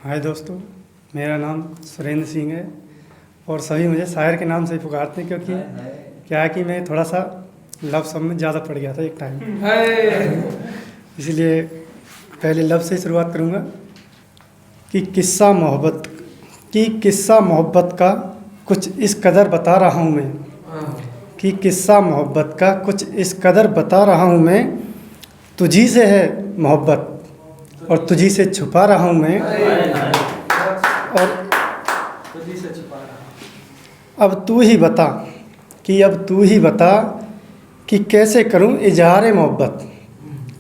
हाय दोस्तों, मेरा नाम सुरेंद्र सिंह है और सभी मुझे शायर के नाम से ही पुकारते हैं, क्योंकि क्या है कि मैं थोड़ा सा लव सब में ज़्यादा पड़ गया था एक टाइम। इसलिए पहले लव से ही शुरुआत करूँगा कि किस्सा मोहब्बत का कुछ इस कदर बता रहा हूँ मैं, कि किस्सा मोहब्बत का कुछ इस कदर बता रहा हूँ मैं, तुझी से है मोहब्बत और तुझी से छुपा रहा हूँ मैं। और अब तू ही बता कि कैसे करूँ इजहार मोहब्बत,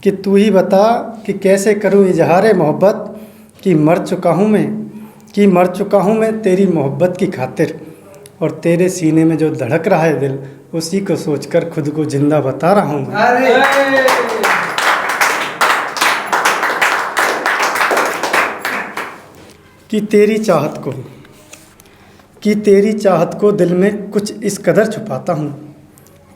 कि तू ही बता कि कैसे करूँ इजहार मोहब्बत, कि मर चुका हूँ मैं तेरी मोहब्बत की खातिर, और तेरे सीने में जो धड़क रहा है दिल, उसी को सोचकर खुद को जिंदा बता रहा हूँ मैं। कि तेरी चाहत को दिल में कुछ इस कदर छुपाता हूँ,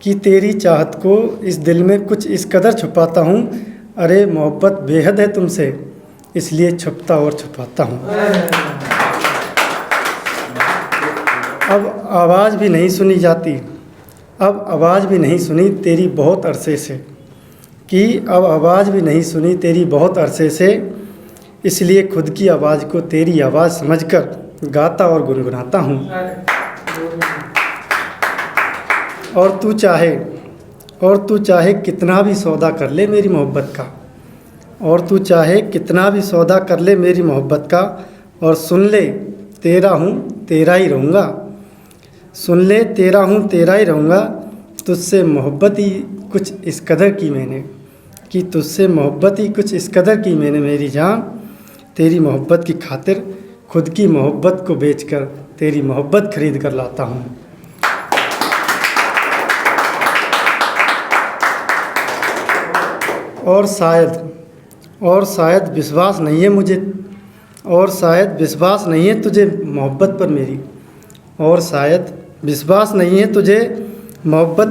कि तेरी चाहत को इस दिल में कुछ इस कदर छुपाता हूँ, अरे मोहब्बत बेहद है तुमसे, इसलिए छुपता और छुपाता हूँ। अब आवाज़ भी नहीं सुनी तेरी बहुत अरसे से, इसलिए खुद की आवाज़ को तेरी आवाज़ समझकर गाता और गुनगुनाता हूँ। और तू चाहे कितना भी सौदा कर ले मेरी मोहब्बत का, और सुन ले तेरा हूँ तेरा ही रहूँगा, तुझसे मोहब्बत ही कुछ इस कदर की मैंने मेरी जान, तेरी मोहब्बत की खातिर खुद की मोहब्बत को बेचकर तेरी मोहब्बत खरीद कर लाता हूँ। और शायद विश्वास नहीं है तुझे मोहब्बत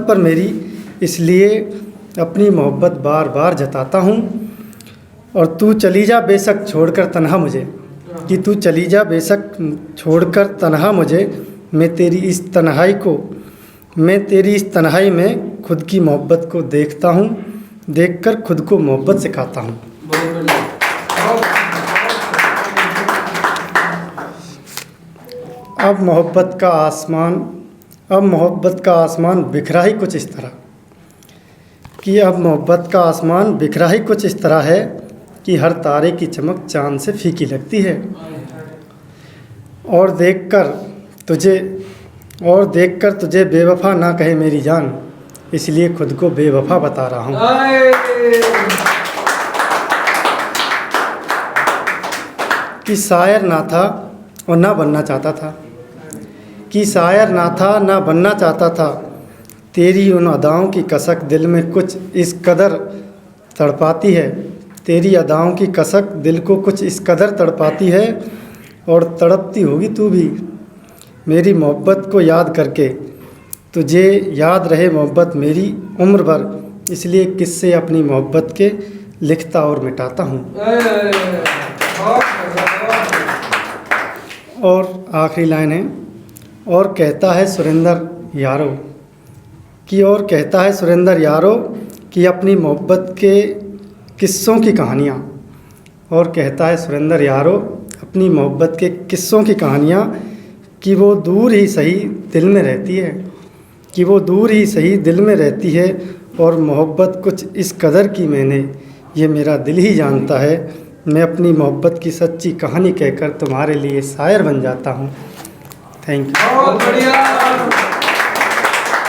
पर मेरी, इसलिए अपनी मोहब्बत बार बार जताता हूँ। और तू चली जा बेशक छोड़कर तन्हा मुझे, मैं तेरी इस तन्हाई में खुद की मोहब्बत को देखकर खुद को मोहब्बत सिखाता हूँ। अब मोहब्बत का आसमान बिखरा ही कुछ इस तरह है कि हर तारे की चमक चांद से फीकी लगती है, और देखकर तुझे बेवफा ना कहे मेरी जान, इसलिए खुद को बेवफा बता रहा हूँ। कि शायर ना था और ना बनना चाहता था, तेरी उन अदाओं की कसक दिल में कुछ इस कदर तड़पाती है, तेरी अदाओं की कसक दिल को कुछ इस कदर तड़पाती है, और तड़पती होगी तू भी मेरी मोहब्बत को याद करके, तुझे याद रहे मोहब्बत मेरी उम्र भर, इसलिए किस्से अपनी मोहब्बत के लिखता और मिटाता हूँ। और आखिरी लाइन है, और कहता है सुरेंद्र यारो कि अपनी मोहब्बत के किस्सों की कहानियाँ, कि वो दूर ही सही दिल में रहती है, और मोहब्बत कुछ इस कदर की ये मेरा दिल ही जानता है, मैं अपनी मोहब्बत की सच्ची कहानी कहकर तुम्हारे लिए शायर बन जाता हूँ। Thank you.